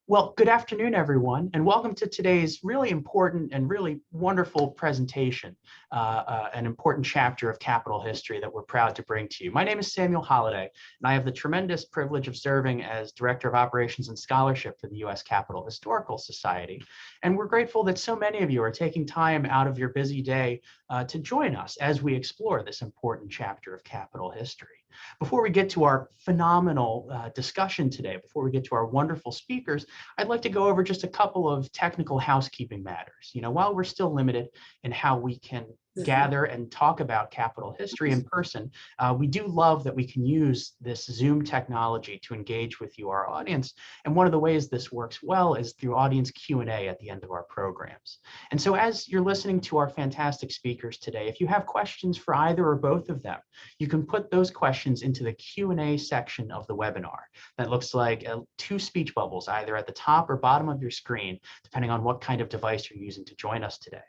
Well, good afternoon, everyone, and welcome to today's really important and really wonderful presentation, an important chapter of Capitol history that we're proud to bring to you. My name is Samuel Holliday, and I have the tremendous privilege of serving as Director of Operations and Scholarship for the U.S. Capitol Historical Society. And we're grateful that so many of you are taking time out of your busy day to join us as we explore this important chapter of Capitol history. Before we get to our phenomenal discussion today, before we get to our wonderful speakers, I'd like to go over just a couple of technical housekeeping matters. While we're still limited in how we can gather and talk about Capitol history in person, we do love that we can use this Zoom technology to engage with you, our audience. And one of the ways this works well is through audience Q&A at the end of our programs. And so as you're listening to our fantastic speakers today, if you have questions for either or both of them, you can put those questions into the Q&A section of the webinar. That looks like two speech bubbles, either at the top or bottom of your screen, depending on what kind of device you're using to join us today.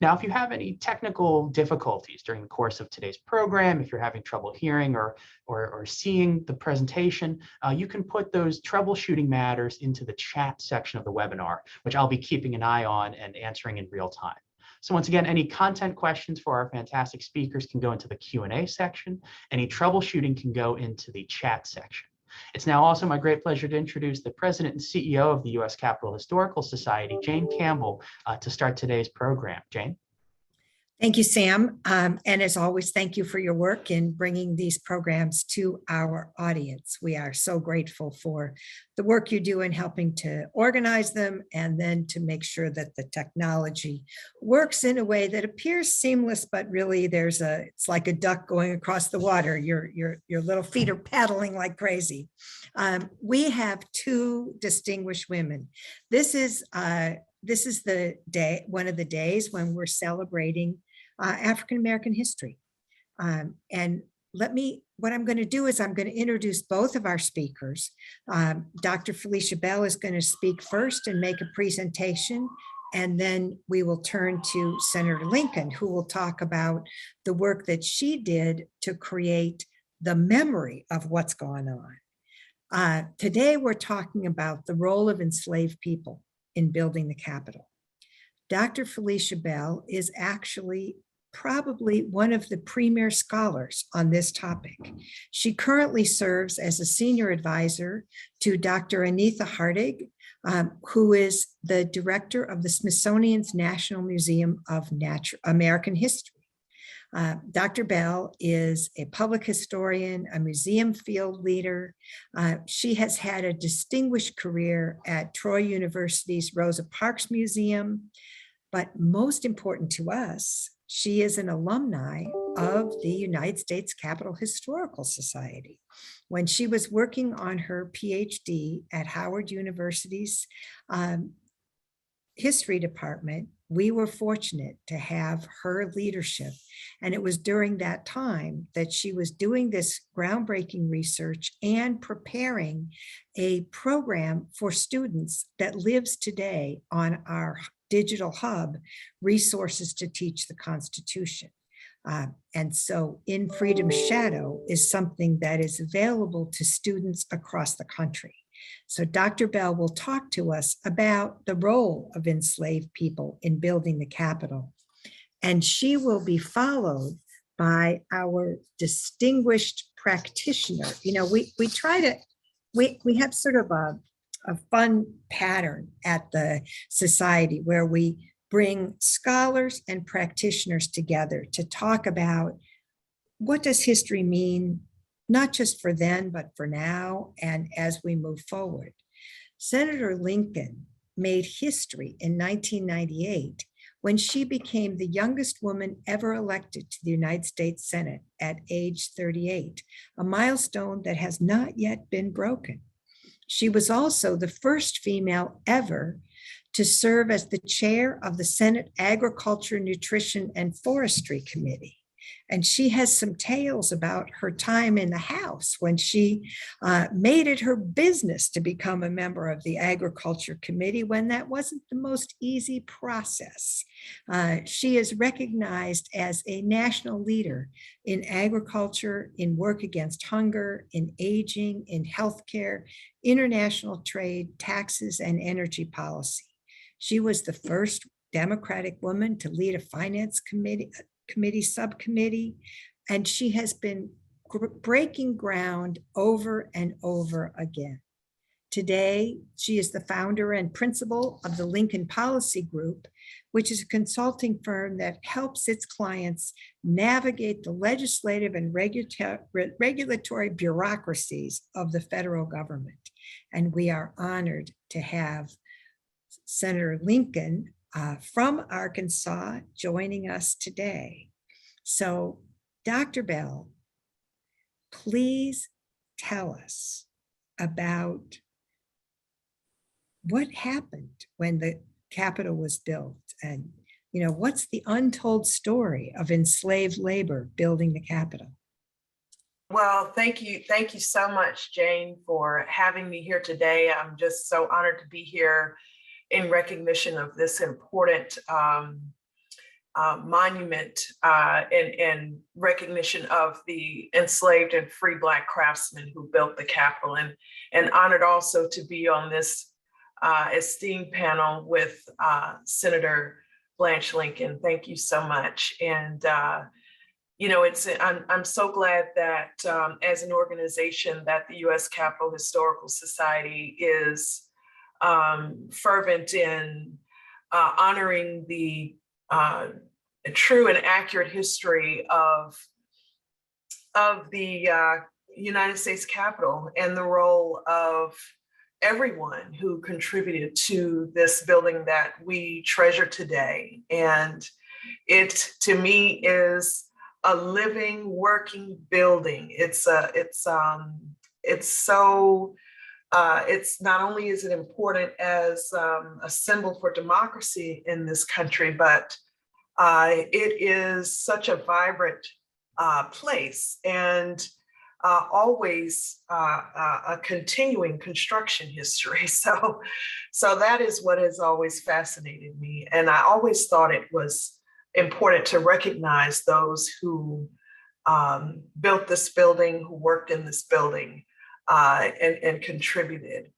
Now, if you have any technical difficulties during the course of today's program, if you're having trouble hearing or seeing the presentation, you can put those troubleshooting matters into the chat section of the webinar, which I'll be keeping an eye on and answering in real time. So once again, any content questions for our fantastic speakers can go into the Q&A section. Any troubleshooting can go into the chat section. It's now also my great pleasure to introduce the President and CEO of the U.S. Capitol Historical Society, Jane Campbell, to start today's program. Jane? Thank you, Sam. And as always, thank you for your work in bringing these programs to our audience. We are so grateful for the work you do in helping to organize them and then to make sure that the technology works in a way that appears seamless, but really it's like a duck going across the water. Your little feet are paddling like crazy. We have two distinguished women. This is the day, one of the days when we're celebrating African-American history. And what I'm going to do is I'm going to introduce both of our speakers. Dr. Felicia Bell is going to speak first and make a presentation, and then we will turn to Senator Lincoln, who will talk about the work that she did to create the memory of what's gone on. Today, we're talking about the role of enslaved people in building the Capitol. Dr. Felicia Bell is actually probably one of the premier scholars on this topic. She currently serves as a senior advisor to Dr. Anitha Hartig, who is the director of the Smithsonian's National Museum of American History. Dr. Bell is a public historian, a museum field leader. She has had a distinguished career at Troy University's Rosa Parks Museum, but most important to us, she is an alumni of the United States Capitol Historical Society. When she was working on her PhD at Howard University's history department, we were fortunate to have her leadership. And it was during that time that she was doing this groundbreaking research and preparing a program for students that lives today on our digital hub, Resources to Teach the Constitution. And so In Freedom's Shadow is something that is available to students across the country. So Dr. Bell will talk to us about the role of enslaved people in building the Capitol. And she will be followed by our distinguished practitioner. We have sort of a fun pattern at the society where we bring scholars and practitioners together to talk about what does history mean, not just for then, but for now and as we move forward. Senator Lincoln made history in 1998 when she became the youngest woman ever elected to the United States Senate at age 38, a milestone that has not yet been broken. She was also the first female ever to serve as the chair of the Senate Agriculture, Nutrition, and Forestry Committee. And she has some tales about her time in the House when she made it her business to become a member of the Agriculture Committee when that wasn't the most easy process. She is recognized as a national leader in agriculture, in work against hunger, in aging, in healthcare, international trade, taxes, and energy policy. She was the first Democratic woman to lead a finance committee subcommittee, and she has been breaking ground over and over again. Today, she is the founder and principal of the Lincoln Policy Group, which is a consulting firm that helps its clients navigate the legislative and regulatory bureaucracies of the federal government. And we are honored to have Senator Lincoln from Arkansas joining us today. So, Dr. Bell, please tell us about what happened when the Capitol was built, and what's the untold story of enslaved labor building the Capitol? Well, thank you so much, Jane, for having me here today. I'm just so honored to be here in recognition of this important monument and recognition of the enslaved and free Black craftsmen who built the Capitol, and honored also to be on this esteemed panel with Senator Blanche Lincoln. Thank you so much. And I'm so glad that as an organization that the U.S. Capitol Historical Society is fervent in honoring the true and accurate history of the United States Capitol and the role of everyone who contributed to this building that we treasure today. And it, to me, is a living, working building. It's not only is it important as a symbol for democracy in this country, but it is such a vibrant place and always a continuing construction history. So that is what has always fascinated me. And I always thought it was important to recognize those who built this building, who worked in this building, and contributed.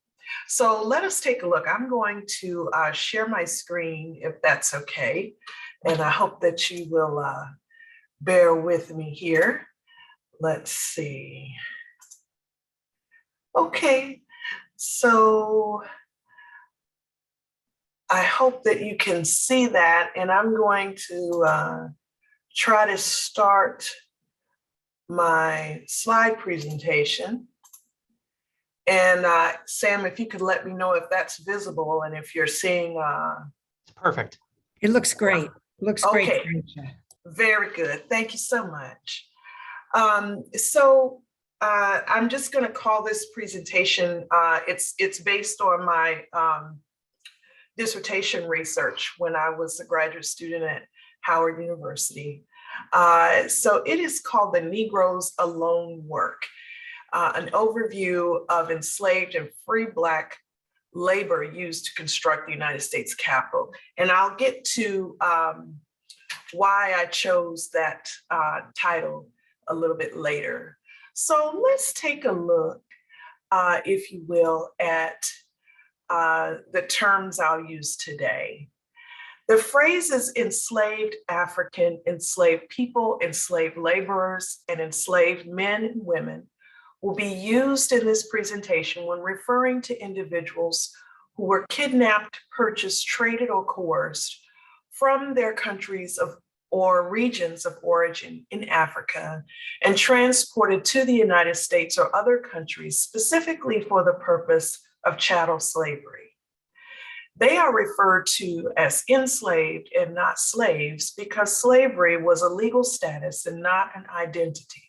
So let us take a look. I'm going to share my screen, if that's okay. And I hope that you will bear with me here. Let's see. Okay, so I hope that you can see that, and I'm going to try to start my slide presentation. And Sam, if you could let me know if that's visible and if you're seeing. It's perfect. It looks great. It looks great. Okay. Very good. Thank you so much. I'm just going to call this presentation. It's based on my dissertation research when I was a graduate student at Howard University. So it is called The Negros Alone Work, an overview of enslaved and free Black labor used to construct the United States Capitol. And I'll get to why I chose that title a little bit later. So let's take a look, if you will, at the terms I'll use today. The phrases enslaved African, enslaved people, enslaved laborers, and enslaved men and women will be used in this presentation when referring to individuals who were kidnapped, purchased, traded, or coerced from their countries or regions of origin in Africa and transported to the United States or other countries specifically for the purpose of chattel slavery. They are referred to as enslaved and not slaves because slavery was a legal status and not an identity.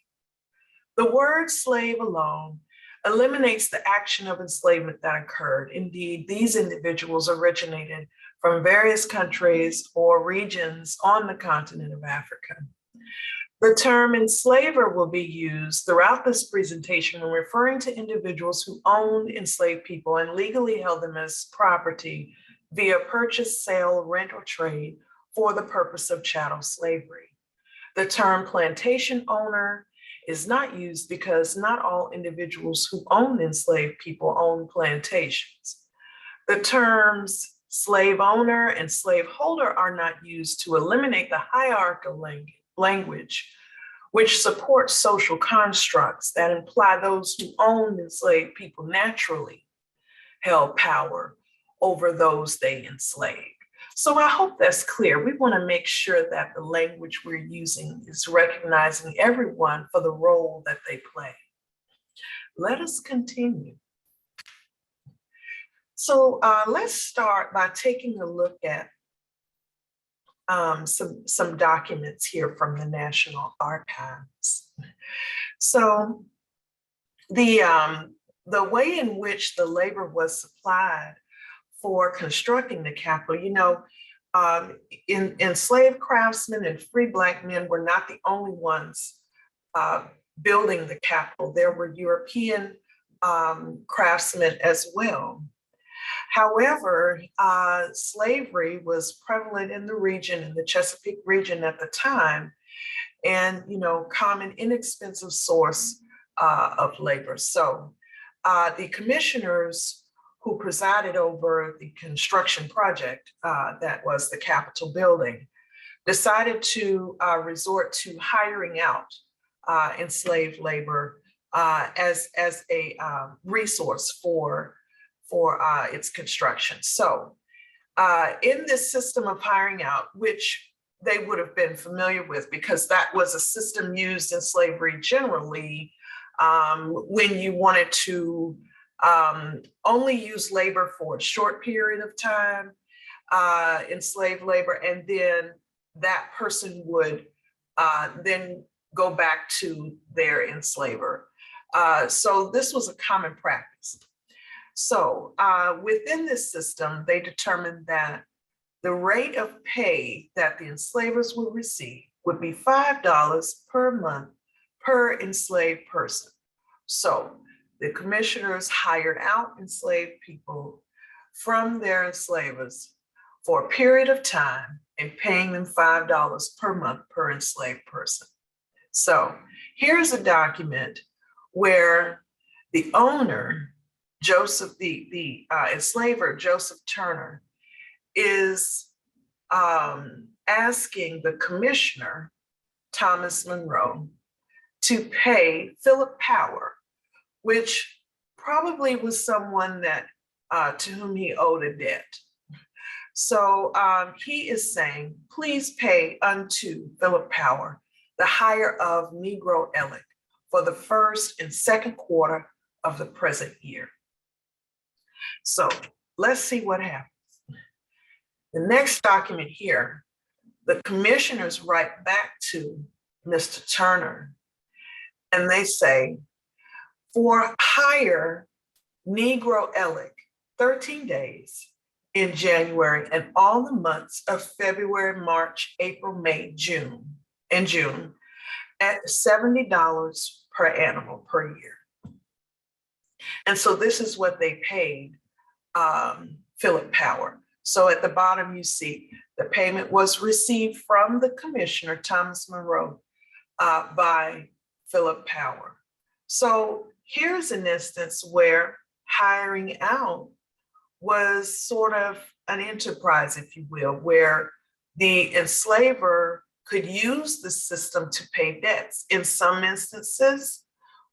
The word slave alone eliminates the action of enslavement that occurred. Indeed, these individuals originated from various countries or regions on the continent of Africa. The term enslaver will be used throughout this presentation when referring to individuals who owned enslaved people and legally held them as property via purchase, sale, rent, or trade for the purpose of chattel slavery. The term plantation owner is not used because not all individuals who own enslaved people own plantations. The terms slave owner and slave holder are not used to eliminate the hierarchical language, which supports social constructs that imply those who owned enslaved people naturally held power over those they enslaved. So I hope that's clear. We want to make sure that the language we're using is recognizing everyone for the role that they play. Let us continue. So let's start by taking a look at some documents here from the National Archives. So the way in which the labor was supplied for constructing the Capitol, enslaved craftsmen and free Black men were not the only ones building the Capitol. There were European craftsmen as well. However, slavery was prevalent in the region, in the Chesapeake region at the time, and common inexpensive source of labor. So the commissioners who presided over the construction project that was the Capitol building decided to resort to hiring out enslaved labor as a resource for its construction. So in this system of hiring out, which they would have been familiar with because that was a system used in slavery generally when you wanted to only use labor for a short period of time, enslaved labor, and then that person would then go back to their enslaver. So this was a common practice. So within this system, they determined that the rate of pay that the enslavers would receive would be $5 per month per enslaved person. So the commissioners hired out enslaved people from their enslavers for a period of time and paying them $5 per month per enslaved person. So here's a document where the owner, Joseph, the enslaver, Joseph Turner, is asking the commissioner, Thomas Monroe, to pay Philip Power, which probably was someone that to whom he owed a debt. So he is saying, please pay unto Philip Power the hire of Negro Ellick for the first and second quarter of the present year. So let's see what happens. The next document here, the commissioners write back to Mr. Turner and they say, for hire Negro Ellick 13 days in January and all the months of February, March, April, May, June, and June at $70 per animal per year. And so this is what they paid Philip Power. So at the bottom, you see the payment was received from the commissioner, Thomas Monroe, by Philip Power. So here's an instance where hiring out was sort of an enterprise, if you will, where the enslaver could use the system to pay debts. In some instances,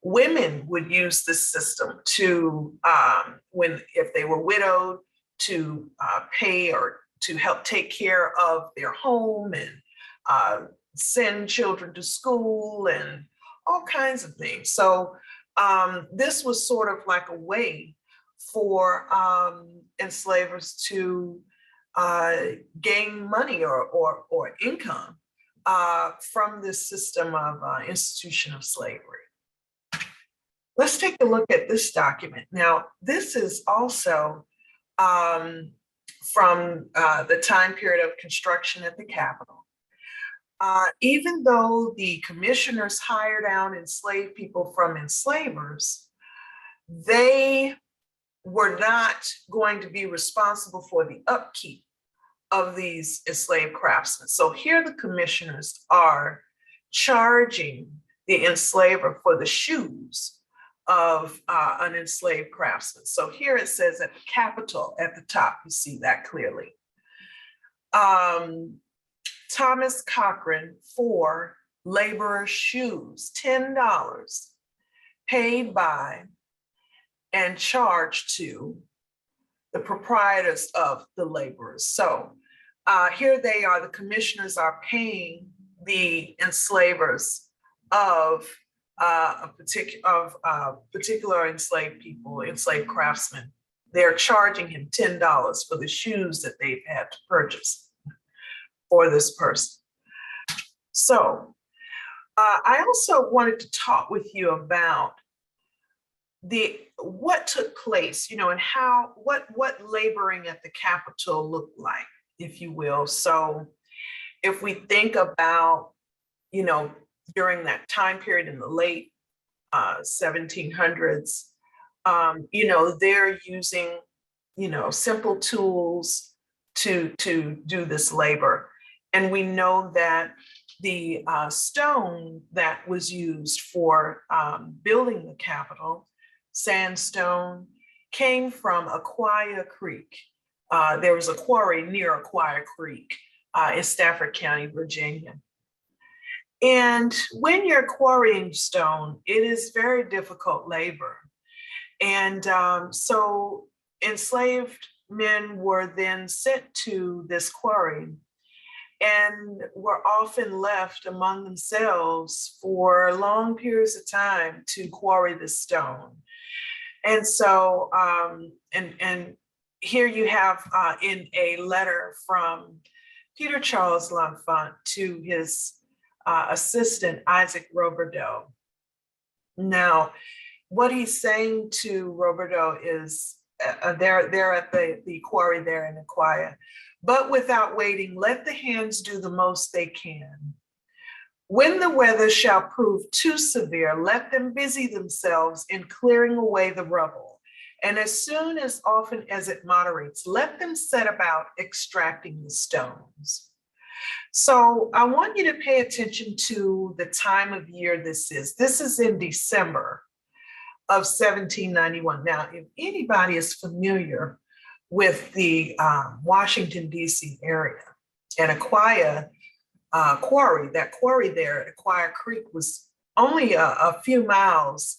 women would use this system to, if they were widowed, to pay or to help take care of their home and send children to school and all kinds of things. So this was sort of like a way for enslavers to gain money or income from this system of institution of slavery. Let's take a look at this document. Now, this is also from the time period of construction at the Capitol. Even though the commissioners hired out enslaved people from enslavers, they were not going to be responsible for the upkeep of these enslaved craftsmen. So here the commissioners are charging the enslaver for the shoes of an enslaved craftsman. So here it says at the capital at the top, you see that clearly. Thomas Cochran for laborer's shoes, $10, paid by and charged to the proprietors of the laborers. So here they are, the commissioners are paying the enslavers of particular enslaved people, enslaved craftsmen. They're charging him $10 for the shoes that they've had to purchase for this person. So I also wanted to talk with you about what took place, and how what laboring at the Capitol looked like, if you will. So if we think about, during that time period in the late 1700s, they're using, simple tools to do this labor. And we know that the stone that was used for building the Capitol, sandstone, came from Aquia Creek. There was a quarry near Aquia Creek in Stafford County, Virginia. And when you're quarrying stone, it is very difficult labor. And so enslaved men were then sent to this quarry and were often left among themselves for long periods of time to quarry the stone. And so, and here you have in a letter from Peter Charles L'Enfant to his assistant, Isaac Roberdeau. Now, what he's saying to Roberdeau is, they're at the quarry there in Aquia, but without waiting, let the hands do the most they can. When the weather shall prove too severe, let them busy themselves in clearing away the rubble. And as soon as often as it moderates, let them set about extracting the stones. So I want you to pay attention to the time of year this is. This is in December of 1791. Now, if anybody is familiar with the Washington, D.C. area and Aquia quarry, that quarry there at Aquia Creek was only a few miles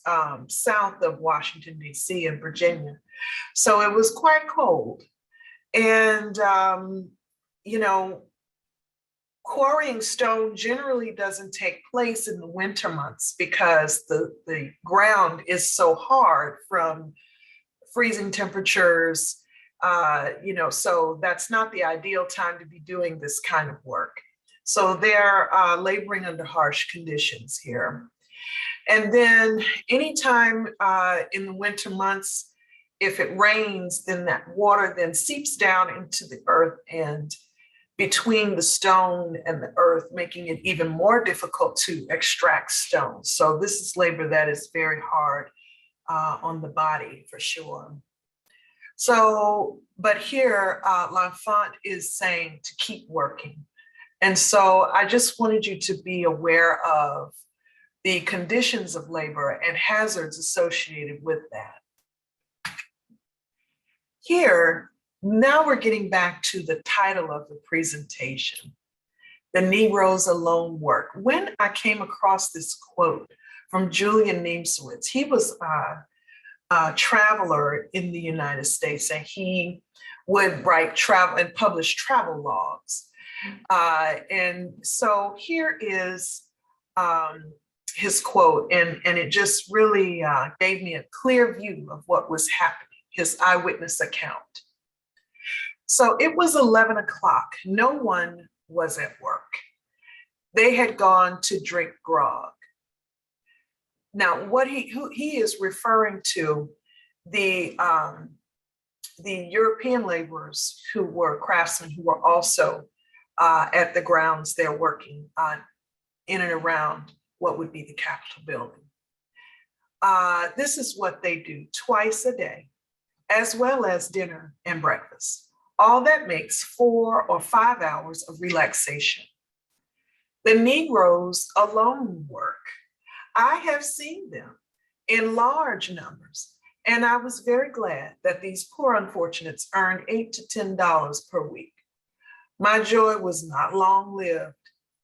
south of Washington, D.C. and Virginia. So it was quite cold. And, quarrying stone generally doesn't take place in the winter months because the ground is so hard from freezing temperatures, so that's not the ideal time to be doing this kind of work. So they're laboring under harsh conditions here. And then anytime in the winter months, if it rains, then that water then seeps down into the earth and between the stone and the earth, making it even more difficult to extract stone. So this is labor that is very hard on the body for sure. So, but here L'Enfant is saying to keep working. And so I just wanted you to be aware of the conditions of labor and hazards associated with that. Here, now we're getting back to the title of the presentation, The Negroes Alone Work. When I came across this quote from Julian Niemcewicz, he was a traveler in the United States, and he would write travel and publish travel logs. And so here is his quote, and it just really gave me a clear view of what was happening, his eyewitness account. So it was 11 o'clock. No one was at work. They had gone to drink grog. Now, what he is referring to the European laborers who were craftsmen who were also at the grounds they're working on in and around what would be the Capitol building. This is what they do twice a day, as well as dinner and breakfast. All that makes 4 or 5 hours of relaxation. The Negroes alone work. I have seen them in large numbers, and I was very glad that these poor unfortunates earned $8 to $10 per week. My joy was not long-lived.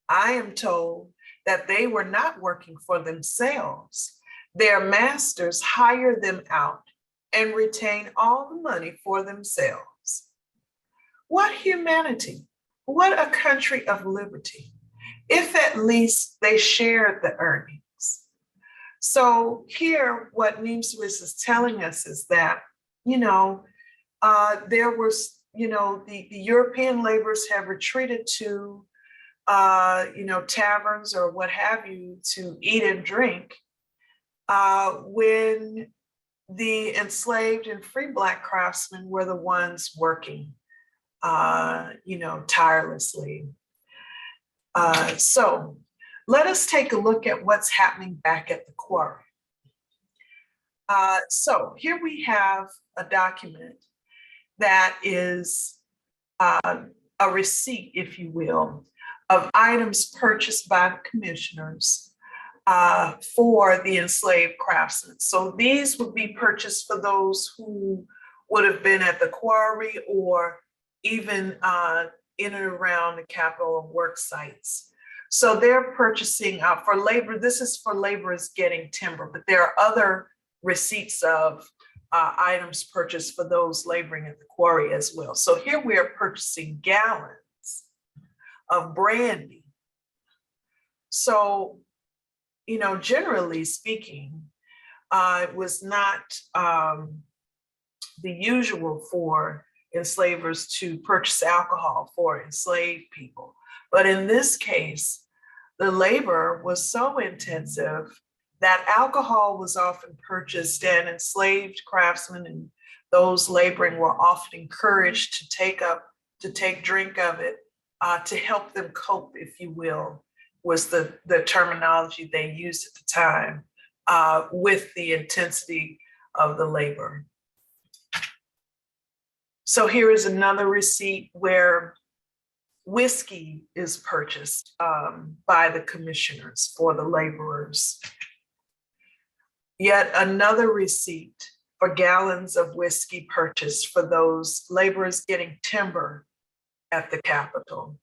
I am told that they were not working for themselves. Their masters hire them out and retain all the money for themselves. What humanity, what a country of liberty, if at least they shared the earnings. So here, what Neemswis is telling us is that, there was, the European laborers have retreated to, taverns or what have you to eat and drink, when the enslaved and free Black craftsmen were the ones working, tirelessly. So let us take a look at what's happening back at the quarry. So here we have a document that is a receipt, if you will, of items purchased by the commissioners for the enslaved craftsmen. So these would be purchased for those who would have been at the quarry or even in and around the Capitol work sites. So they're purchasing for labor. This is for laborers getting timber, but there are other receipts of items purchased for those laboring at the quarry as well. So here we are purchasing gallons of brandy. So, generally speaking, it was not the usual for enslavers to purchase alcohol for enslaved people. But in this case, the labor was so intensive that alcohol was often purchased, and enslaved craftsmen and those laboring were often encouraged to take drink of it to help them cope, if you will, was the terminology they used at the time with the intensity of the labor. So here is another receipt where whiskey is purchased by the commissioners for the laborers. Yet another receipt for gallons of whiskey purchased for those laborers getting timber at the Capitol.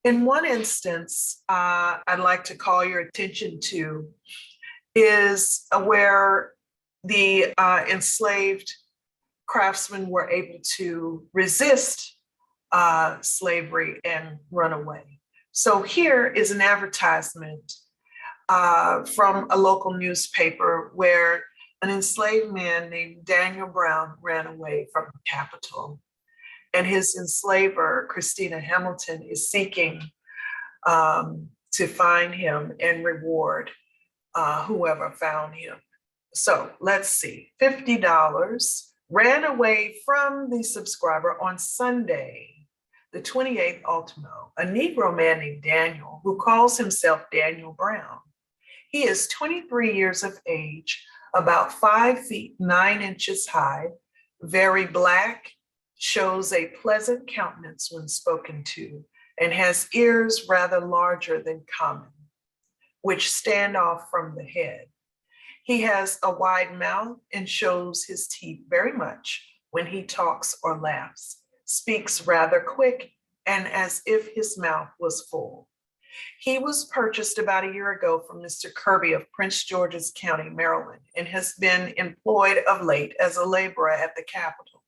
In one instance, I'd like to call your attention to is where the enslaved craftsmen were able to resist slavery and run away. So here is an advertisement from a local newspaper where an enslaved man named Daniel Brown ran away from the Capitol. And his enslaver, Christina Hamilton, is seeking to find him and reward whoever found him. So let's see, $50, ran away from the subscriber on Sunday, the 28th ultimo, a Negro man named Daniel, who calls himself Daniel Brown. He is 23 years of age, about 5 feet 9 inches high, very Black, shows a pleasant countenance when spoken to, and has ears rather larger than common, which stand off from the head. He has a wide mouth and shows his teeth very much when he talks or laughs, speaks rather quick and as if his mouth was full. He was purchased about a year ago from Mr. Kirby of Prince George's County, Maryland, and has been employed of late as a laborer at the Capitol.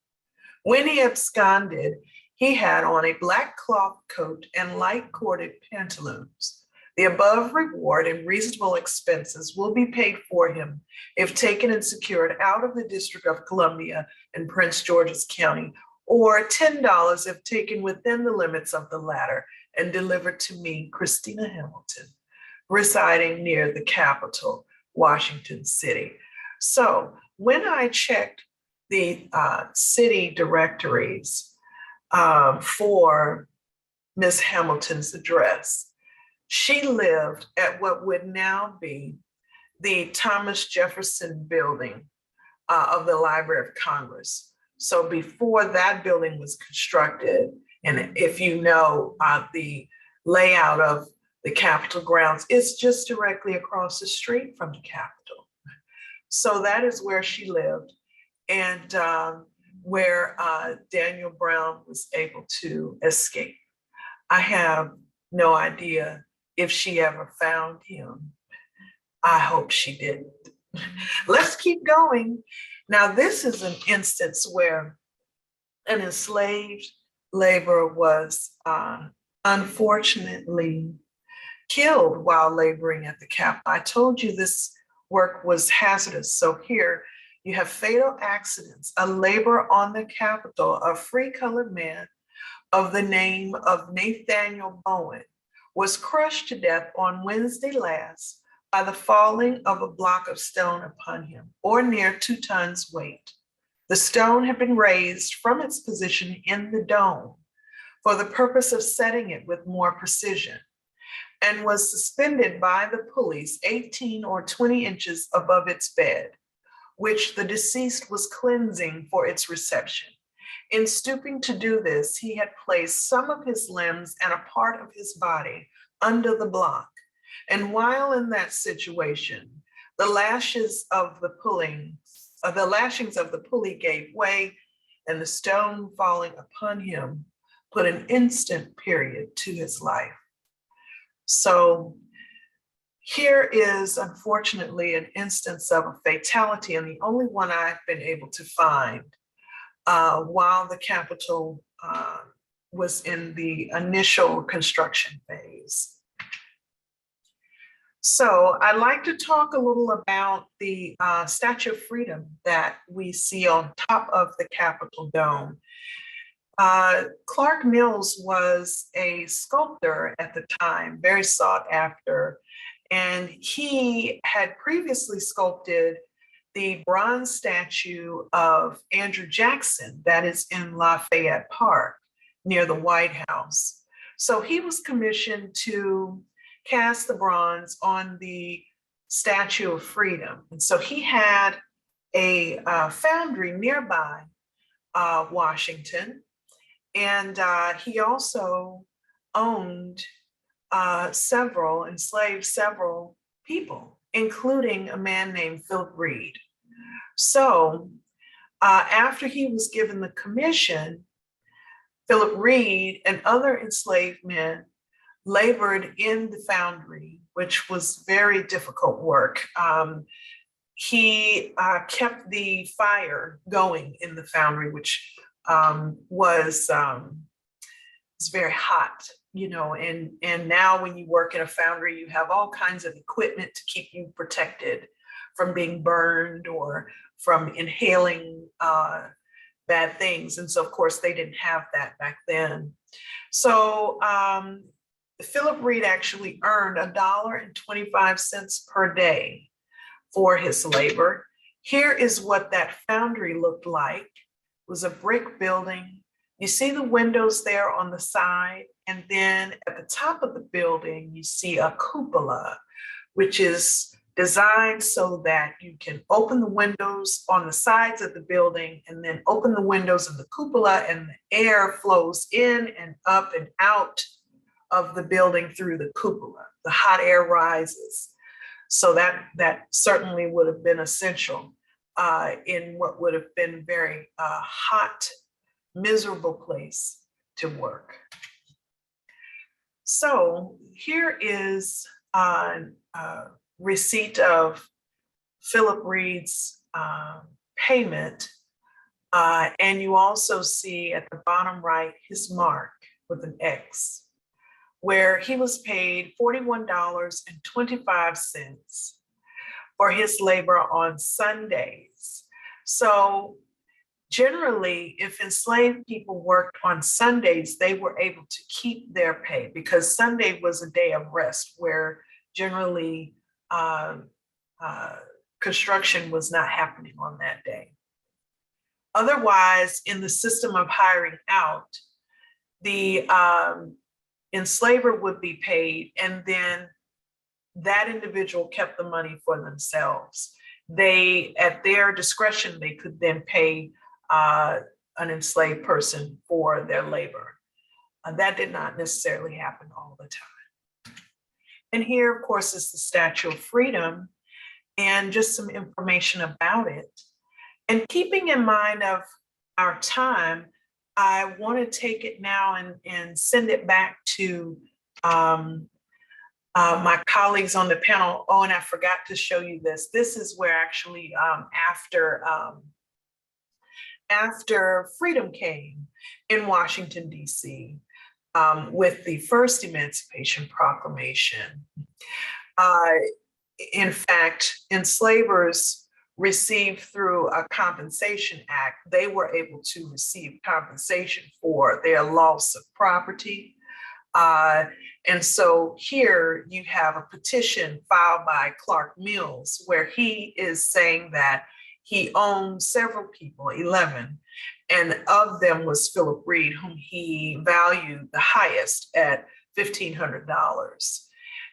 When he absconded, he had on a black cloth coat and light corded pantaloons. The above reward and reasonable expenses will be paid for him if taken and secured out of the District of Columbia in Prince George's County, or $10 if taken within the limits of the latter and delivered to me, Christina Hamilton, residing near the Capitol, Washington City. So when I checked the city directories for Miss Hamilton's address. She lived at what would now be the Thomas Jefferson building of the Library of Congress. So before that building was constructed, and if you know the layout of the Capitol grounds, it's just directly across the street from the Capitol. So that is where she lived, and where Daniel Brown was able to escape. I have no idea if she ever found him. I hope she didn't. Let's keep going. Now, this is an instance where an enslaved laborer was unfortunately killed while laboring at the Capitol. I told you this work was hazardous. So here you have fatal accidents. A laborer on the Capitol, a free colored man of the name of Nathaniel Bowen, was crushed to death on Wednesday last by the falling of a block of stone upon him, or near 2 tons weight. The stone had been raised from its position in the dome for the purpose of setting it with more precision, and was suspended by the pulleys 18 or 20 inches above its bed, which the deceased was cleansing for its reception. In stooping to do this, he had placed some of his limbs and a part of his body under the block. And while in that situation, the lashings of the pulley gave way, and the stone falling upon him put an instant period to his life. So here is unfortunately an instance of a fatality, and the only one I've been able to find while the Capitol was in the initial construction phase. So I'd like to talk a little about the Statue of Freedom that we see on top of the Capitol dome. Clark Mills was a sculptor at the time, very sought after, and he had previously sculpted the bronze statue of Andrew Jackson that is in Lafayette Park near the White House. So he was commissioned to cast the bronze on the Statue of Freedom. And so he had a foundry nearby Washington, and he also enslaved several people, including a man named Philip Reed. So after he was given the commission, Philip Reed and other enslaved men labored in the foundry, which was very difficult work. He kept the fire going in the foundry, which was very hot, you know, and now when you work in a foundry, you have all kinds of equipment to keep you protected from being burned or from inhaling bad things. And so of course they didn't have that back then. So Philip Reed actually earned $1.25 per day for his labor. Here is what that foundry looked like. It was a brick building. You see the windows there on the side, and then at the top of the building, you see a cupola, which is designed so that you can open the windows on the sides of the building and then open the windows of the cupola, and the air flows in and up and out of the building through the cupola. The hot air rises. So that certainly would have been essential in what would have been very hot, miserable place to work. So here is a receipt of Philip Reed's payment. And you also see at the bottom right his mark with an X, where he was paid $41.25 for his labor on Sundays. So generally, if enslaved people worked on Sundays, they were able to keep their pay because Sunday was a day of rest where generally construction was not happening on that day. Otherwise, in the system of hiring out, the enslaver would be paid, and then that individual kept the money for themselves. They, at their discretion, they could then pay an enslaved person for their labor. That did not necessarily happen all the time. And here, of course, is the Statue of Freedom and just some information about it. And keeping in mind of our time, I want to take it now and send it back to my colleagues on the panel. Oh, and I forgot to show you this. This is where actually after freedom came in Washington, D.C., with the first Emancipation Proclamation. In fact, enslavers received through a compensation act, they were able to receive compensation for their loss of property. And so here you have a petition filed by Clark Mills, where he is saying that he owned several people, 11, and of them was Philip Reed, whom he valued the highest at $1,500.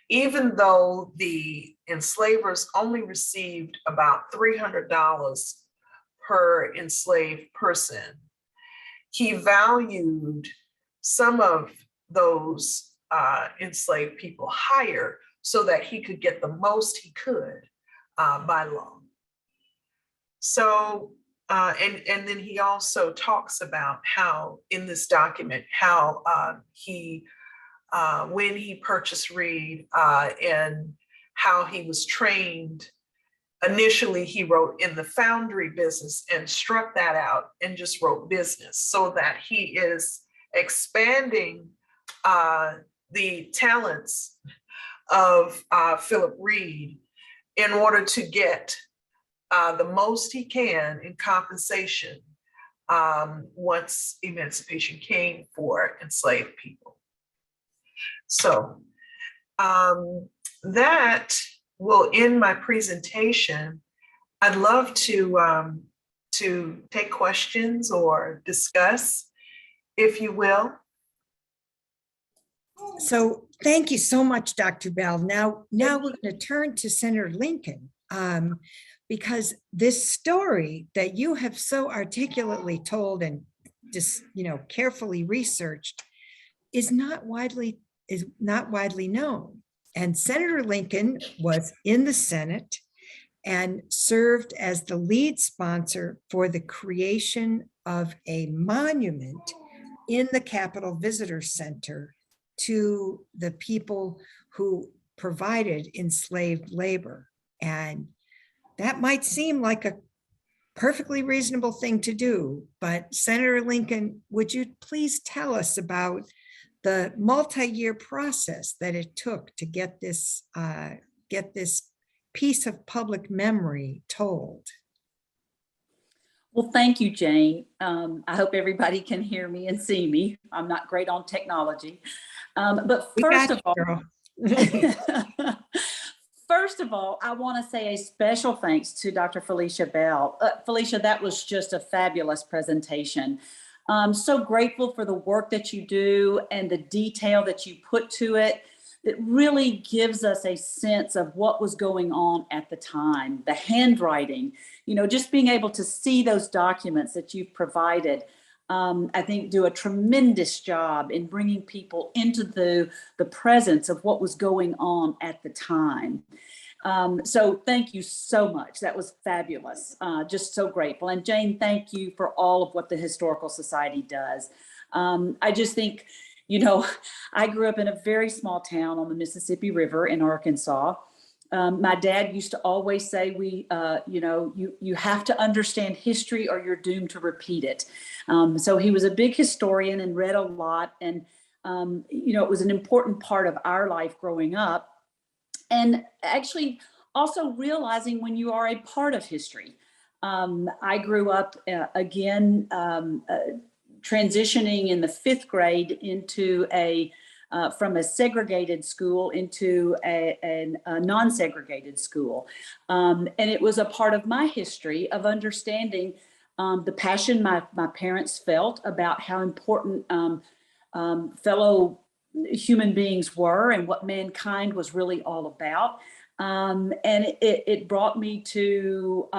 Even though the enslavers only received about $300 per enslaved person, he valued some of those enslaved people higher so that he could get the most he could by law. So, and then he also talks about how in this document, how when he purchased Reed and how he was trained. Initially, he wrote in the foundry business and struck that out and just wrote business, so that he is expanding the talents of Philip Reed in order to get the most he can in compensation once emancipation came for enslaved people. So that will end my presentation. I'd love to take questions or discuss, if you will. So thank you so much, Dr. Bell. Now we're going to turn to Senator Lincoln, because this story that you have so articulately told and just carefully researched is not widely known. And Senator Lincoln was in the Senate and served as the lead sponsor for the creation of a monument in the Capitol Visitor Center to the people who provided enslaved labor. And that might seem like a perfectly reasonable thing to do, but Senator Lincoln, would you please tell us about the multi-year process that it took to get this piece of public memory told? Well, thank you, Jane. I hope everybody can hear me and see me. I'm not great on technology. But first of all, I want to say a special thanks to Dr. Felicia Bell. Felicia, that was just a fabulous presentation. I'm so grateful for the work that you do and the detail that you put to it. It really gives us a sense of what was going on at the time, the handwriting, just being able to see those documents that you've provided, I think do a tremendous job in bringing people into the presence of what was going on at the time. So thank you so much. That was fabulous. Just so grateful. And Jane, thank you for all of what the Historical Society does. I just think, I grew up in a very small town on the Mississippi River in Arkansas. My dad used to always say, you have to understand history or you're doomed to repeat it. So he was a big historian and read a lot. And, it was an important part of our life growing up. And actually also realizing when you are a part of history. I grew up transitioning in the 5th grade into from a segregated school into a non-segregated school. And it was a part of my history of understanding the passion my parents felt about how important fellow human beings were and what mankind was really all about. And it brought me to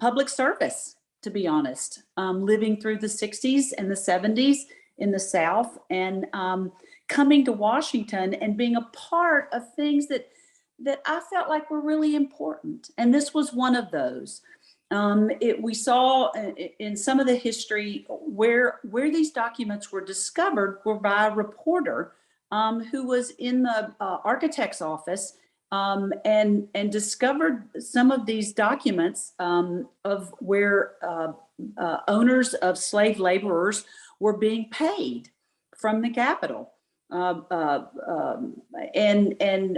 public service, to be honest, living through the 60s and the 70s in the South, and coming to Washington and being a part of things that I felt like were really important. And this was one of those. We saw in some of the history where these documents were discovered were by a reporter who was in the architect's office and discovered some of these documents of where owners of slave laborers were being paid from the Capitol. And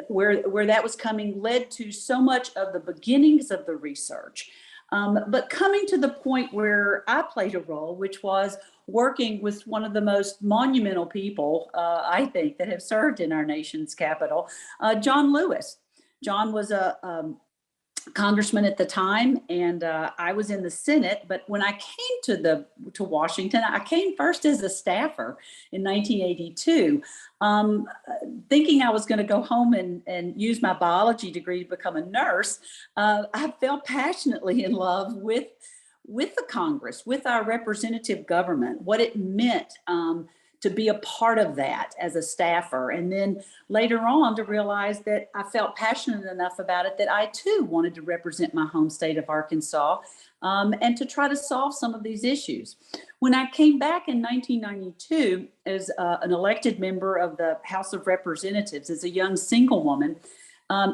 where that was coming led to so much of the beginnings of the research. But coming to the point where I played a role, which was working with one of the most monumental people, I think, that have served in our nation's capital, Jon Lewis. Jon was a congressman at the time, and I was in the Senate. But when I came to Washington, I came first as a staffer in 1982, thinking I was going to go home and use my biology degree to become a nurse. I fell passionately in love with the Congress, with our representative government, what it meant to be a part of that as a staffer. And then later on to realize that I felt passionate enough about it that I too wanted to represent my home state of Arkansas and to try to solve some of these issues. When I came back in 1992 as an elected member of the House of Representatives as a young single woman,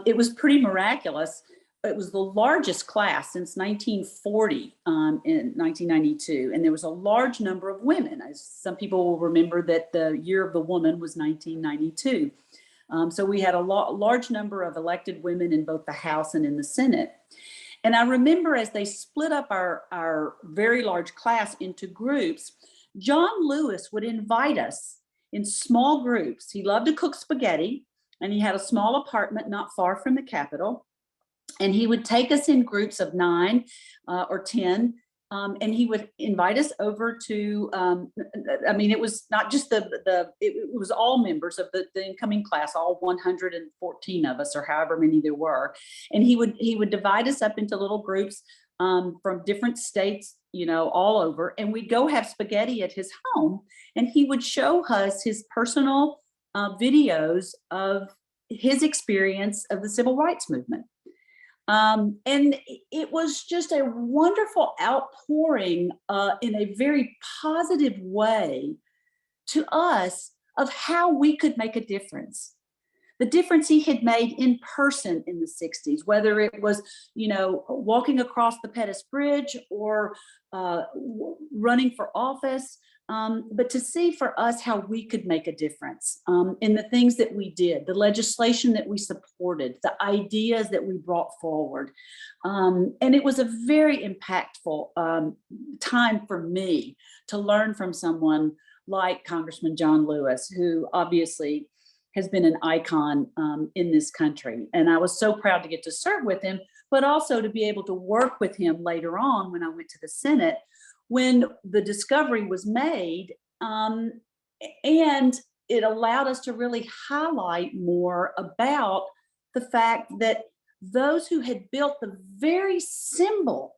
it was pretty miraculous. It was the largest class since 1940 in 1992, and there was a large number of women. As some people will remember that the year of the woman was 1992. So we had a large number of elected women in both the House and in the Senate. And I remember as they split up our very large class into groups, Jon Lewis would invite us in small groups. He loved to cook spaghetti, and he had a small apartment not far from the Capitol. And he would take us in groups of 9 or 10, and he would invite us over to, it was not just it was all members of the incoming class, all 114 of us, or however many there were. And he would divide us up into little groups from different states, all over. And we'd go have spaghetti at his home, and he would show us his personal videos of his experience of the civil rights movement. And it was just a wonderful outpouring in a very positive way to us of how we could make a difference. The difference he had made in person in the 60s, whether it was, walking across the Pettus Bridge or running for office, but to see for us how we could make a difference in the things that we did, the legislation that we supported, the ideas that we brought forward. And it was a very impactful time for me to learn from someone like Congressman Jon Lewis, who obviously has been an icon in this country. And I was so proud to get to serve with him, but also to be able to work with him later on when I went to the Senate, when the discovery was made, and it allowed us to really highlight more about the fact that those who had built the very symbol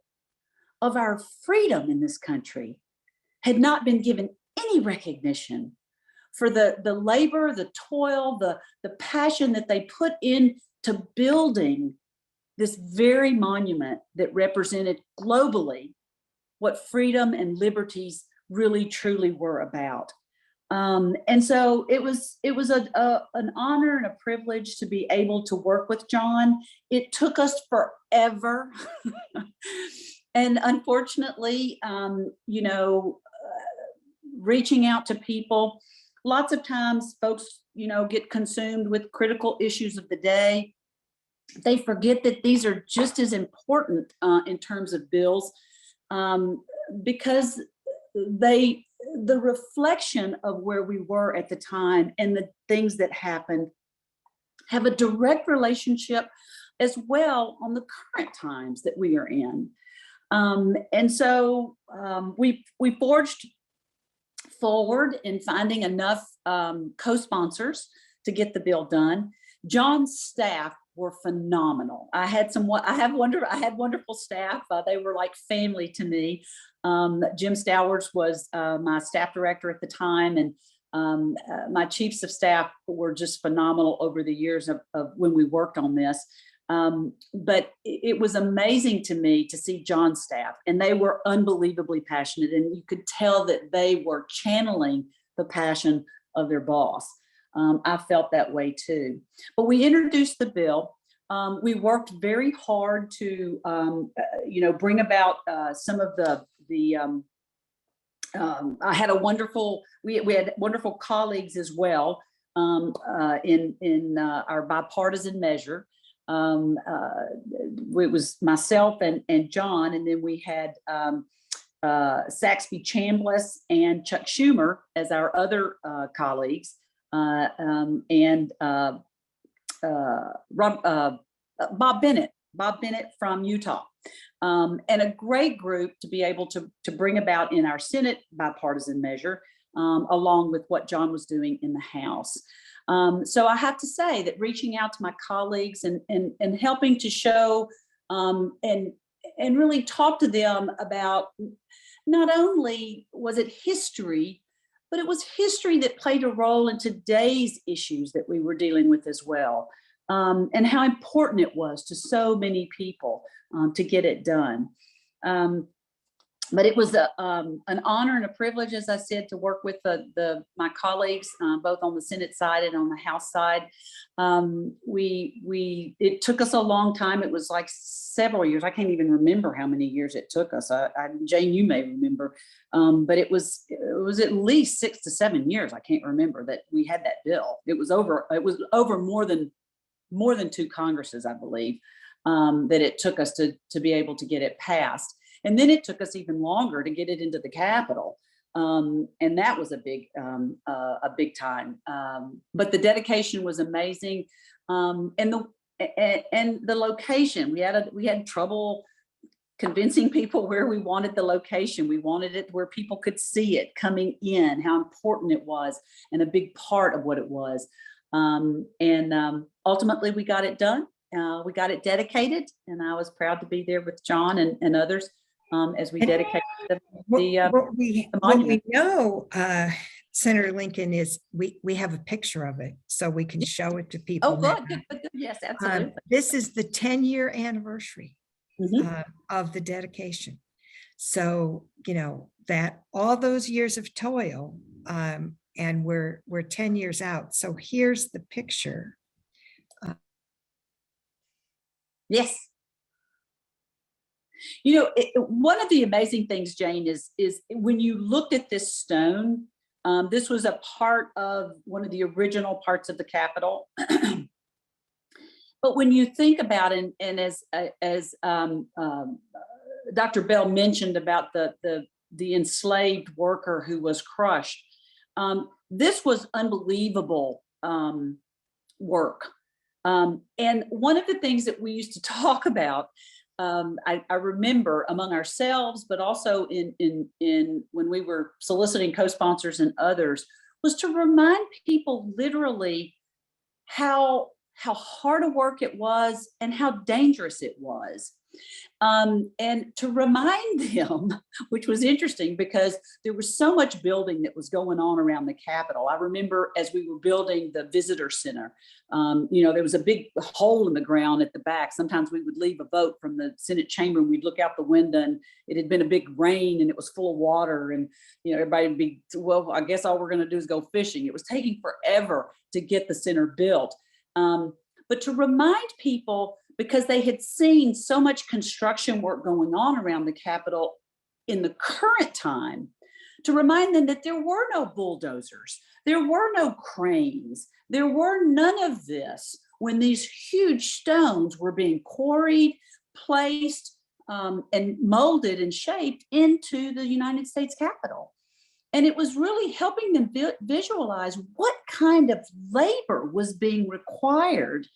of our freedom in this country had not been given any recognition for the labor, the toil, the passion that they put into building this very monument that represented globally what freedom and liberties really truly were about. And so it was an honor and a privilege to be able to work with Jon. It took us forever. And unfortunately, reaching out to people, lots of times folks, get consumed with critical issues of the day. They forget that these are just as important in terms of bills. Because the reflection of where we were at the time and the things that happened have a direct relationship as well on the current times that we are in. And so we forged forward in finding enough co-sponsors to get the bill done. Jon's staff were phenomenal. I had wonderful staff. They were like family to me. Jim Stowers was my staff director at the time, and my chiefs of staff were just phenomenal over the years of when we worked on this. But it was amazing to me to see Jon's staff, and they were unbelievably passionate, and you could tell that they were channeling the passion of their boss. I felt that way too. But we introduced the bill. We worked very hard to, bring about some of the. I had we had wonderful colleagues as well in our bipartisan measure. It was myself and Jon, and then we had Saxby Chambliss and Chuck Schumer as our other colleagues, and Bob Bennett from Utah, and a great group to be able to bring about in our Senate bipartisan measure, along with what Jon was doing in the House. So I have to say that reaching out to my colleagues and helping to show and really talk to them about, not only was it history, but it was history that played a role in today's issues that we were dealing with as well, and how important it was to so many people to get it done. But it was an honor and a privilege, as I said, to work with my colleagues, both on the Senate side and on the House side. It took us a long time. It was like several years. I can't even remember how many years it took us. Jane, you may remember, but it was at least 6 to 7 years. I can't remember that we had that bill. It was over more than 2 Congresses, I believe, that it took us to be able to get it passed. And then it took us even longer to get it into the Capitol. And that was a big time. But the dedication was amazing. And the location, we had trouble convincing people where we wanted the location. We wanted it where people could see it coming in, how important it was, and a big part of what it was. Ultimately we got it done. We got it dedicated, and I was proud to be there with Jon and others as we dedicated the what monument. we know, Senator Lincoln, is we have a picture of it, so we can show it to people. Oh, good. Yes, absolutely. This is the 10-year anniversary of the dedication. So, that all those years of toil, and we're 10 years out. So here's the picture. Yes. One of the amazing things, Jane, is when you looked at this stone, this was a part of one of the original parts of the Capitol. But when you think about it, and as Dr. Bell mentioned about the enslaved worker who was crushed, this was unbelievable work. And one of the things that we used to talk about, I remember among ourselves, but also in when we were soliciting co-sponsors and others, was to remind people literally how hard a work it was and how dangerous it was. And to remind them, which was interesting because there was so much building that was going on around the Capitol. I remember as we were building the visitor center, there was a big hole in the ground at the back. Sometimes we would leave a boat from the Senate chamber and we'd look out the window and it had been a big rain and it was full of water. And, everybody would be, well, I guess all we're going to do is go fishing. It was taking forever to get the center built. But to remind people, because they had seen so much construction work going on around the Capitol in the current time, to remind them that there were no bulldozers, there were no cranes, there were none of this when these huge stones were being quarried, placed, and molded and shaped into the United States Capitol. And it was really helping them visualize what kind of labor was being required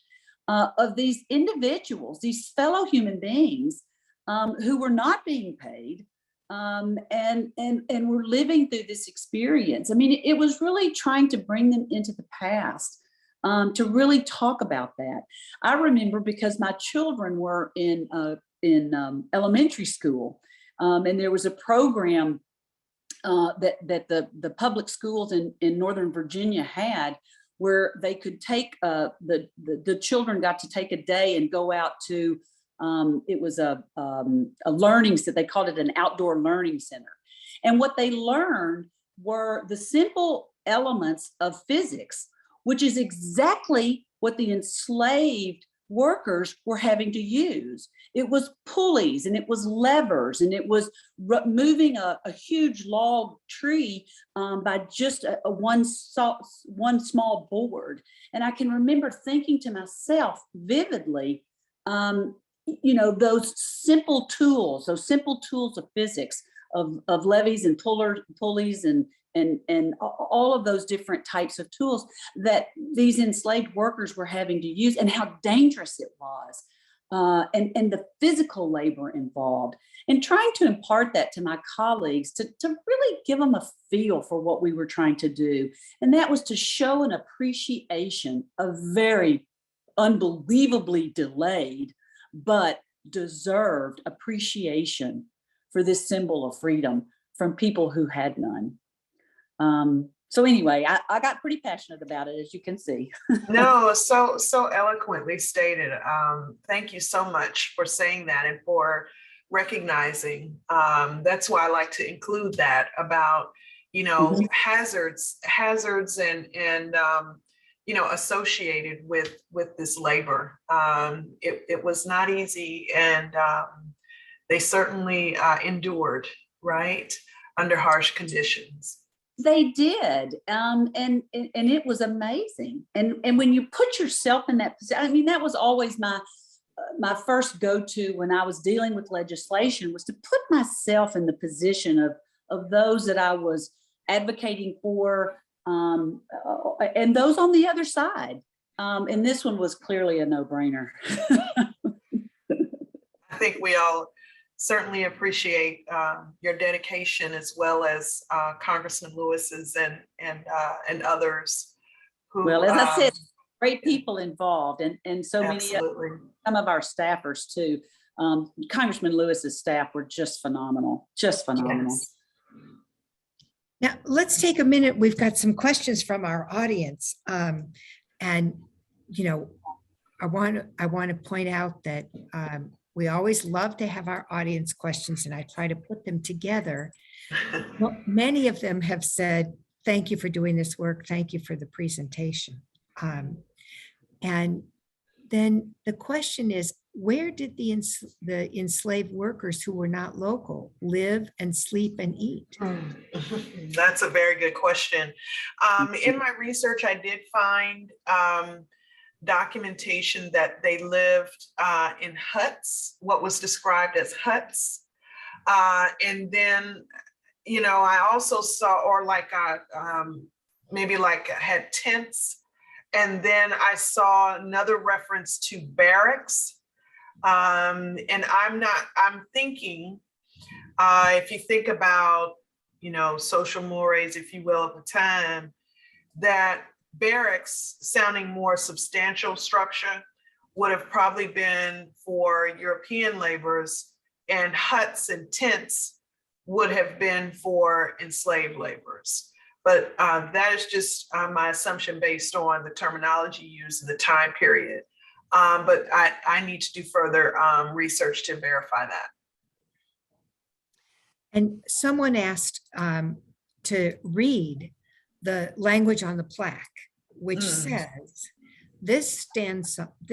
of these individuals, these fellow human beings, who were not being paid, and were living through this experience. I mean, it was really trying to bring them into the past, to really talk about that. I remember because my children were in elementary school, and there was a program that the public schools in Northern Virginia had, where they could take the children got to take a day and go out to it was a learning set. They called it an outdoor learning center, and what they learned were the simple elements of physics, which is exactly what the enslaved workers were having to use. It was pulleys, and it was levers, and it was moving a huge log tree by just one small board. And I can remember thinking to myself vividly, you know, those simple tools of physics, of levies and pulleys and all of those different types of tools that these enslaved workers were having to use, and how dangerous it was, and the physical labor involved, and trying to impart that to my colleagues to really give them a feel for what we were trying to do. And that was to show an appreciation, a very unbelievably delayed but deserved appreciation for this symbol of freedom from people who had none. So anyway, I got pretty passionate about it, as you can see. No, so eloquently stated. Thank you so much for saying that and for recognizing. That's why I like to include that about, you know, hazards and you know, associated with this labor. It was not easy, and they certainly endured, right, under harsh conditions. They did, and it was amazing. And when you put yourself in that position, I mean, that was always my first go-to when I was dealing with legislation, was to put myself in the position of those that I was advocating for, and those on the other side. And this one was clearly a no-brainer. I think we all certainly appreciate your dedication, as well as Congressman Lewis's and others who, well, as I said, great people involved, and so absolutely. many, some of our staffers too. Congressman Lewis's staff were just phenomenal, just phenomenal. Yes. Now, let's take a minute. We've got some questions from our audience. And, you know, I want to point out that we always love to have our audience questions, and I try to put them together. Well, many of them have said, thank you for doing this work. Thank you for the presentation. And then the question is, where did the enslaved workers who were not local live and sleep and eat? That's a very good question. In my research, I did find documentation that they lived in huts, what was described as huts. And then, you know, I also saw, or like maybe like had tents. And then I saw another reference to barracks. And I'm thinking, if you think about, you know, social mores, if you will, at the time, that barracks, sounding more substantial structure, would have probably been for European laborers, and huts and tents would have been for enslaved laborers. But that is just my assumption based on the terminology used in the time period. But I need to do further research to verify that. And someone asked to read the language on the plaque, which says, this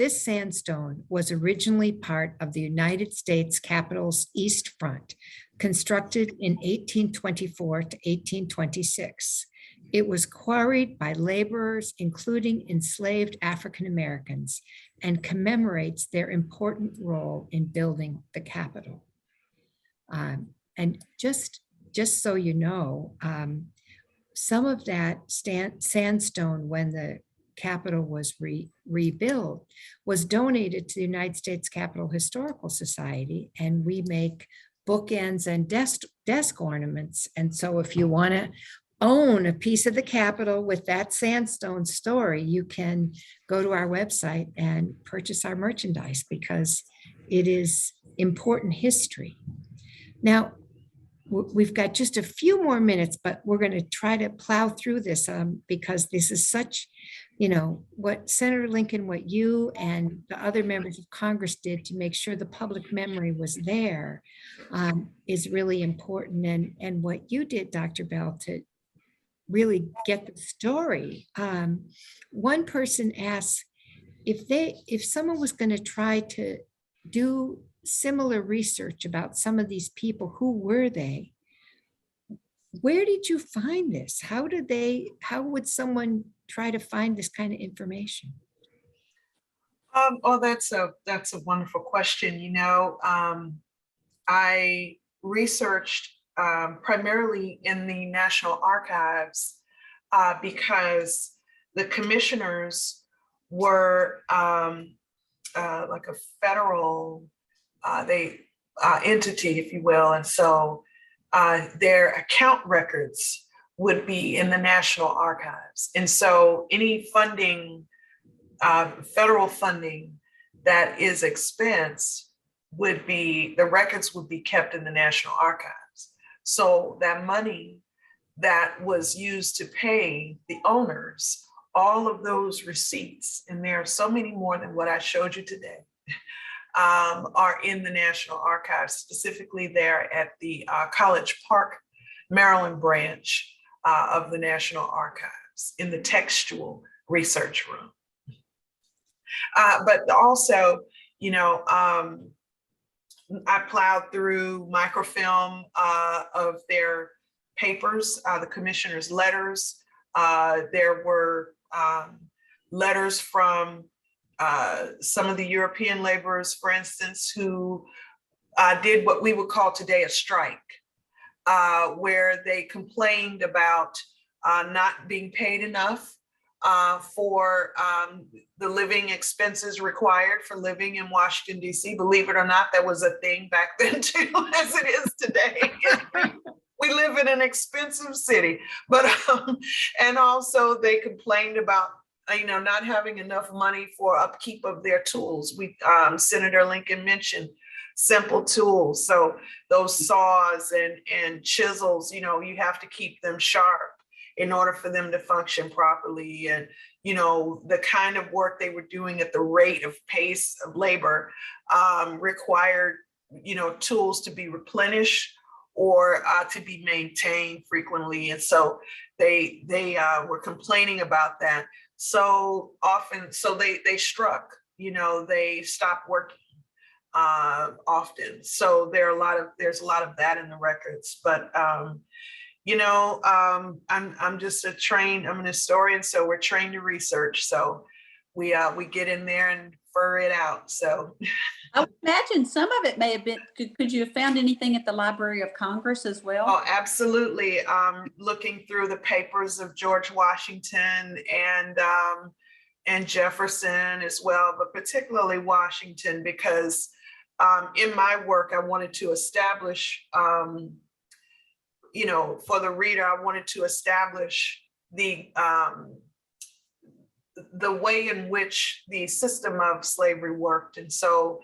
sandstone was originally part of the United States Capitol's East Front, constructed in 1824 to 1826. It was quarried by laborers, including enslaved African Americans, and commemorates their important role in building the Capitol. And just so you know, some of that sandstone, when the Capitol was rebuilt was donated to the United States Capitol Historical Society, and we make bookends and desk ornaments. And so if you want to own a piece of the Capitol with that sandstone story, you can go to our website and purchase our merchandise because it is important history. Now, we've got just a few more minutes, but we're going to try to plow through this because this is such, what Senator Lincoln, what you and the other members of Congress did to make sure the public memory was there is really important. And what you did, Dr. Bell, to really get the story. One person asked if someone was going to try to do similar research about some of these people, who were they? Where did you find this? How would someone try to find this kind of information? Well, that's a wonderful question. I researched primarily in the National Archives because the commissioners were like a federal entity, if you will, and so their account records would be in the National Archives, and so any funding, federal funding that is expense would be, the records would be kept in the National Archives. So that money that was used to pay the owners, all of those receipts, and there are so many more than what I showed you today, are in the National Archives, specifically there at the College Park, Maryland branch of the National Archives in the textual research room. But also, I plowed through microfilm of their papers, the commissioner's letters. There were letters from some of the European laborers, for instance, who did what we would call today a strike, where they complained about not being paid enough for the living expenses required for living in Washington, D.C. Believe it or not, that was a thing back then too, as it is today. We live in an expensive city, but and also they complained about not having enough money for upkeep of their tools. Senator Lincoln mentioned simple tools, so those saws and chisels, you have to keep them sharp in order for them to function properly. And the kind of work they were doing at the rate of pace of labor required tools to be replenished or to be maintained frequently. And so they were complaining about that so often. So they struck, they stopped working often. So there's a lot of that in the records. But I'm just I'm an historian, so we're trained to research. So we get in there and fur it out. So I would imagine some of it may have been, could you have found anything at the Library of Congress as well? Oh, absolutely. Looking through the papers of George Washington and Jefferson as well, but particularly Washington, because in my work, I wanted to establish, for the reader, I wanted to establish the way in which the system of slavery worked. And so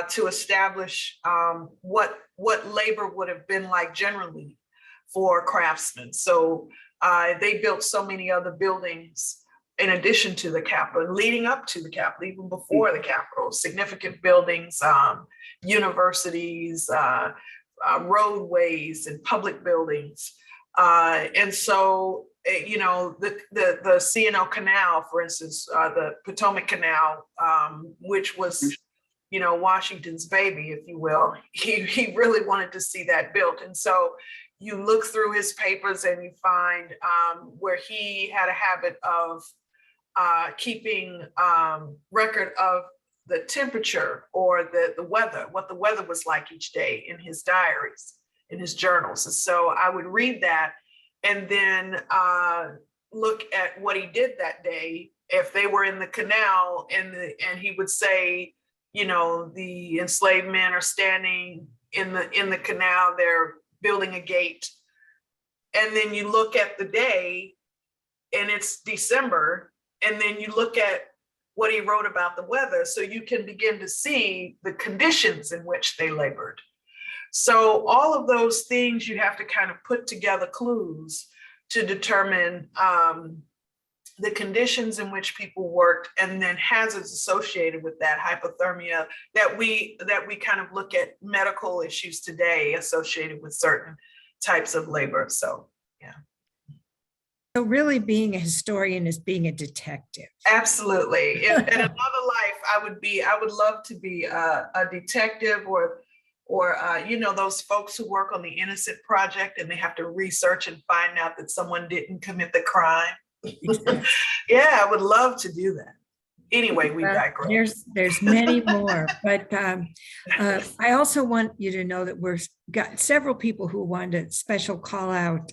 to establish what labor would have been like generally for craftsmen. So they built so many other buildings in addition to the Capitol, and leading up to the Capitol, even before the Capitol, significant buildings, universities, roadways and public buildings. And so, the C&O Canal, for instance, the Potomac Canal, which was, Washington's baby, if you will, he really wanted to see that built. And so you look through his papers and you find where he had a habit of keeping record of the temperature or the weather, what the weather was like each day in his diaries, in his journals. And so I would read that and then look at what he did that day if they were in the canal and he would say, you know, the enslaved men are standing in the canal, they're building a gate. And then you look at the day and it's December, and then you look at what he wrote about the weather, so you can begin to see the conditions in which they labored. So all of those things, you have to kind of put together clues to determine the conditions in which people worked, and then hazards associated with that, hypothermia, that we kind of look at medical issues today associated with certain types of labor. So, yeah. So really being a historian is being a detective. Absolutely. In another life, I would love to be a detective, or you know, those folks who work on the Innocent Project and they have to research and find out that someone didn't commit the crime. Exactly. Yeah, I would love to do that. Anyway, we digress. There's many more, but I also want you to know that we've got several people who wanted a special call out.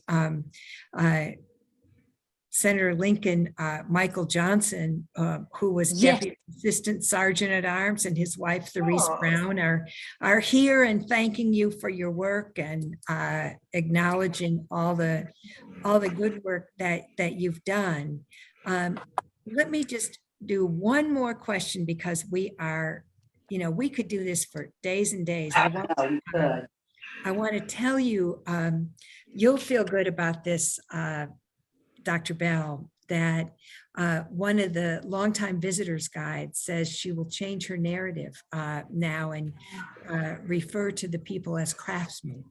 Senator Lincoln, Michael Johnson, who was Deputy Assistant Sergeant at Arms, and his wife, Therese Brown, are here and thanking you for your work and acknowledging all the good work that you've done. Let me just do one more question, because we are, you know, we could do this for days and days. I want to tell you, you'll feel good about this, Dr. Bell, that one of the longtime visitors guides says she will change her narrative now and refer to the people as craftsmen.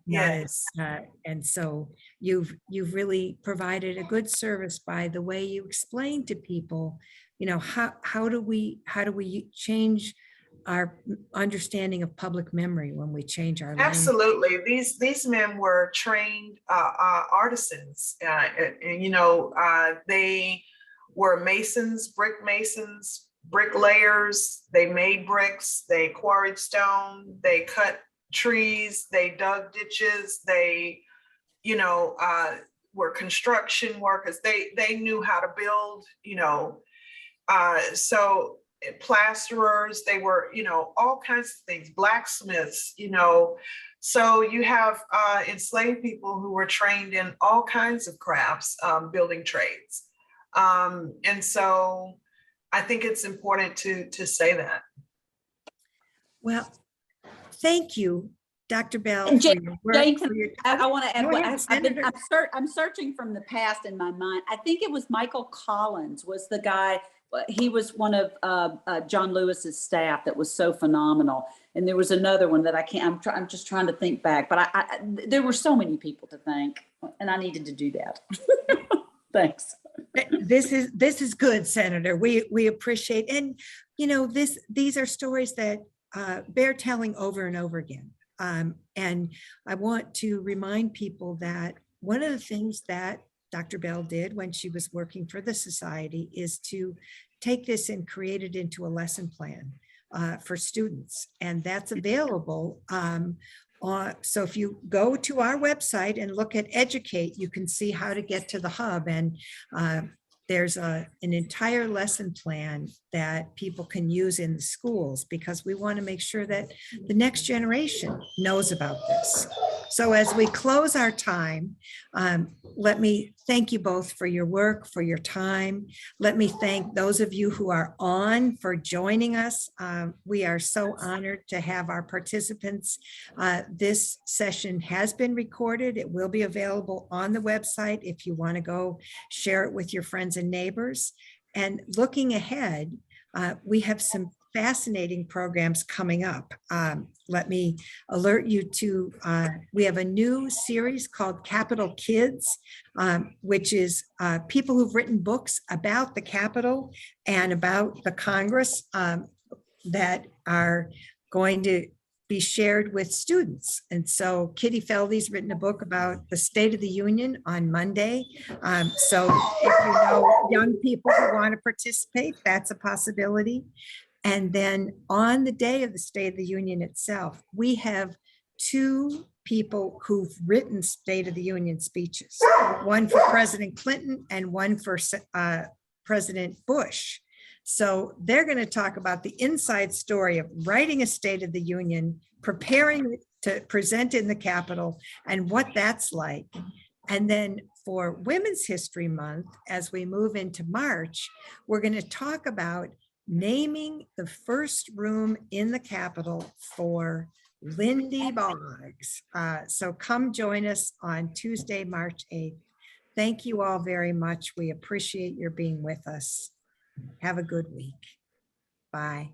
Yes. And so you've really provided a good service by the way you explain to people, you know, how do we change our understanding of public memory when we change our language. Absolutely. These men were trained artisans, and you know, they were masons, bricklayers. They made bricks, they quarried stone, they cut trees, they dug ditches, they, you know, were construction workers. They knew how to build, you know, so plasterers, they were, you know, all kinds of things, blacksmiths, you know. So you have enslaved people who were trained in all kinds of crafts, building trades. And so I think it's important to say that. Well, thank you, Dr. Bell. And for your work, Jane, for your, I want to add, ahead, I'm searching from the past in my mind. I think it was Michael Collins was the guy. He was one of Jon Lewis's staff that was so phenomenal. And there was another one that I can't, I'm just trying to think back, but there were so many people to thank, and I needed to do that. Thanks. This is good, Senator. We appreciate, and you know, these are stories that bear telling over and over again. And I want to remind people that one of the things that Dr. Bell did when she was working for the society is to take this and create it into a lesson plan for students. And that's available. So if you go to our website and look at Educate, you can see how to get to the hub. And there's an entire lesson plan that people can use in the schools, because we want to make sure that the next generation knows about this. So as we close our time, let me thank you both for your work, for your time. Let me thank those of you who are on for joining us. We are so honored to have our participants. This session has been recorded. It will be available on the website if you want to go share it with your friends and neighbors. And looking ahead, we have some fascinating programs coming up. Let me alert you to, we have a new series called Capitol Kids, which is people who've written books about the Capitol and about the Congress that are going to be shared with students. And so Kitty Feldy's written a book about the State of the Union on Monday. So if you know young people who want to participate, that's a possibility. And then on the day of the State of the Union itself, we have two people who've written State of the Union speeches, one for President Clinton and one for President Bush. So they're going to talk about the inside story of writing a State of the Union, preparing to present in the Capitol, and what that's like. And then for Women's History Month, as we move into March, we're going to talk about naming the first room in the Capitol for Lindy Boggs. So come join us on Tuesday, March 8th. Thank you all very much. We appreciate your being with us. Have a good week. Bye.